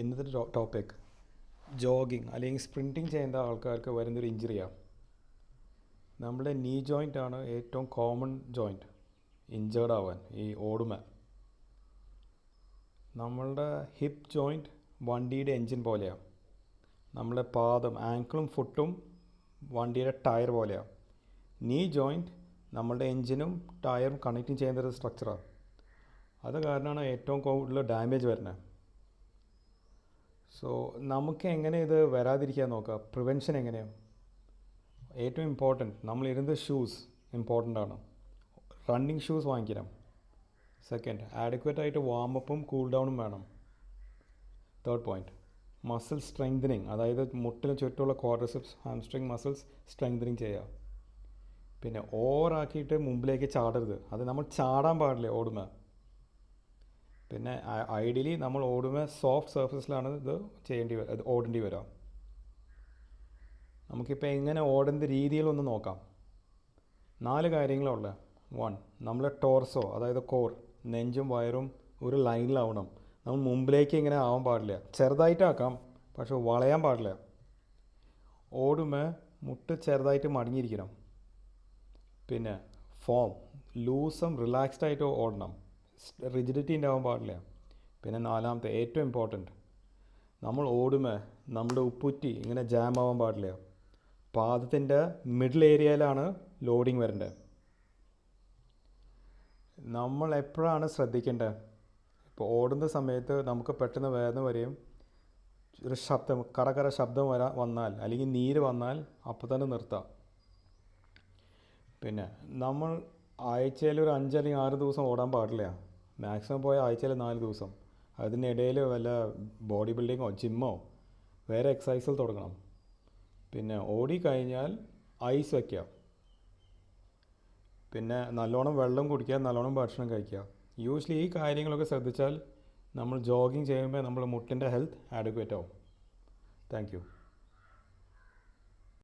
ഇന്നത്തെ topic jogging അല്ലെങ്കിൽ സ്പ്രിൻറ്റിങ് ചെയ്യുന്ന ആൾക്കാർക്ക് വരുന്നൊരു ഇഞ്ചുറിയാണ്. നമ്മുടെ നീ ജോയിൻ്റ് ആണ് ഏറ്റവും കോമൺ ജോയിൻറ്റ് ഇഞ്ചേർഡ് ആവാൻ ഈ ഓടുമ. നമ്മളുടെ ഹിപ്പ് ജോയിൻറ്റ് വണ്ടിയുടെ എൻജിൻ പോലെയാണ്. നമ്മുടെ പാദം ആങ്കിളും ഫുട്ടും വണ്ടിയുടെ ടയർ പോലെയാണ്. നീ ജോയിൻറ്റ് നമ്മളുടെ എൻജിനും ടയറും കണക്റ്റിങ് ചെയ്യുന്ന ഒരു സ്ട്രക്ചറാണ്. അത് കാരണമാണ് ഏറ്റവും കൂടുതൽ ഡാമേജ് വരുന്നത്. സോ നമുക്ക് എങ്ങനെ ഇത് വരാതിരിക്കാൻ നോക്കുക, പ്രിവെൻഷൻ എങ്ങനെയാണ് ഏറ്റവും ഇമ്പോർട്ടൻറ്റ്. നമ്മളിരുന്ന ഷൂസ് ഇമ്പോർട്ടൻ്റ് ആണ്. റണ്ണിങ് ഷൂസ് വാങ്ങിക്കണം. സെക്കൻഡ്, ആഡക്വേറ്റ് ആയിട്ട് വാമപ്പും കൂൾ ഡൗണും വേണം. തേർഡ് പോയിൻറ്റ്, മസിൽ സ്ട്രെങ്തനിങ്, അതായത് മുട്ടിന് ചുറ്റുമുള്ള ക്വാഡ്രിസെപ്സ് ഹാംസ്ട്രിങ് മസിൽസ് സ്ട്രെങ്തനിങ് ചെയ്യുക. പിന്നെ ഓവറാക്കിയിട്ട് മുമ്പിലേക്ക് ചാടരുത്. അത് നമ്മൾ ചാടാൻ പാടില്ല ഓടുമ്പോൾ. പിന്നെ ഐഡിയലി നമ്മൾ ഓടുമ്പോൾ സോഫ്റ്റ് സർഫസിലാണ് ഇത് ഓടേണ്ടി വരിക. നമുക്കിപ്പോൾ എങ്ങനെ ഓടേണ്ട രീതിയിലൊന്ന് നോക്കാം. 4 കാര്യങ്ങളുള്ള. 1, നമ്മളെ ടോർസോ അതായത് കോർ, നെഞ്ചും വയറും ഒരു ലൈനിലാവണം. നമ്മൾ മുമ്പിലേക്ക് ഇങ്ങനെ ആവാൻ പാടില്ല. ചെറുതായിട്ടാക്കാം, പക്ഷെ വളയാൻ പാടില്ല. ഓടുമ്പോൾ മുട്ട് ചെറുതായിട്ട് മടങ്ങിയിരിക്കണം. പിന്നെ ഫോം ലൂസും റിലാക്സ്ഡ് ആയിട്ട് ഓടണം. റിജിഡിറ്റി ഉണ്ടാവാൻ പാടില്ല. പിന്നെ 4ാമത്തെ ഏറ്റവും ഇമ്പോർട്ടൻറ്റ്, നമ്മൾ ഓടുമ്പോൾ നമ്മുടെ ഉപ്പുറ്റി ഇങ്ങനെ ജാം ആവാൻ പാടില്ല. പാദത്തിൻ്റെ മിഡിൽ ഏരിയയിലാണ് ലോഡിങ് വരേണ്ടത്. നമ്മൾ എപ്പോഴാണ് ശ്രദ്ധിക്കേണ്ടത്? ഇപ്പോൾ ഓടുന്ന സമയത്ത് നമുക്ക് പെട്ടെന്ന് വേദന വരെയും ഒരു ശബ്ദം കറ ശബ്ദം വന്നാൽ അല്ലെങ്കിൽ നീര് വന്നാൽ അപ്പോൾ തന്നെ നിർത്താം. പിന്നെ നമ്മൾ ആഴ്ചയിൽ ഒരു 5 അല്ലെങ്കിൽ 6 ദിവസം ഓടാൻ പാടില്ല. മാക്സിമം പോയ ആഴ്ചയിൽ 4 ദിവസം. അതിനിടയിൽ വല്ല ബോഡി ബിൽഡിങ്ങോ ജിമ്മോ വേറെ എക്സസൈസുകൾ തുടങ്ങണം. പിന്നെ ഓടിക്കഴിഞ്ഞാൽ ഐസ് വയ്ക്കുക. പിന്നെ നല്ലോണം വെള്ളം കുടിക്കുക, നല്ലോണം ഭക്ഷണം കഴിക്കുക. യൂഷ്വലി ഈ കാര്യങ്ങളൊക്കെ ശ്രദ്ധിച്ചാൽ നമ്മൾ ജോഗിങ് ചെയ്യുമ്പോൾ നമ്മൾ മുട്ടിൻ്റെ ഹെൽത്ത് ആഡക്വേറ്റ് ആവും. Thank you.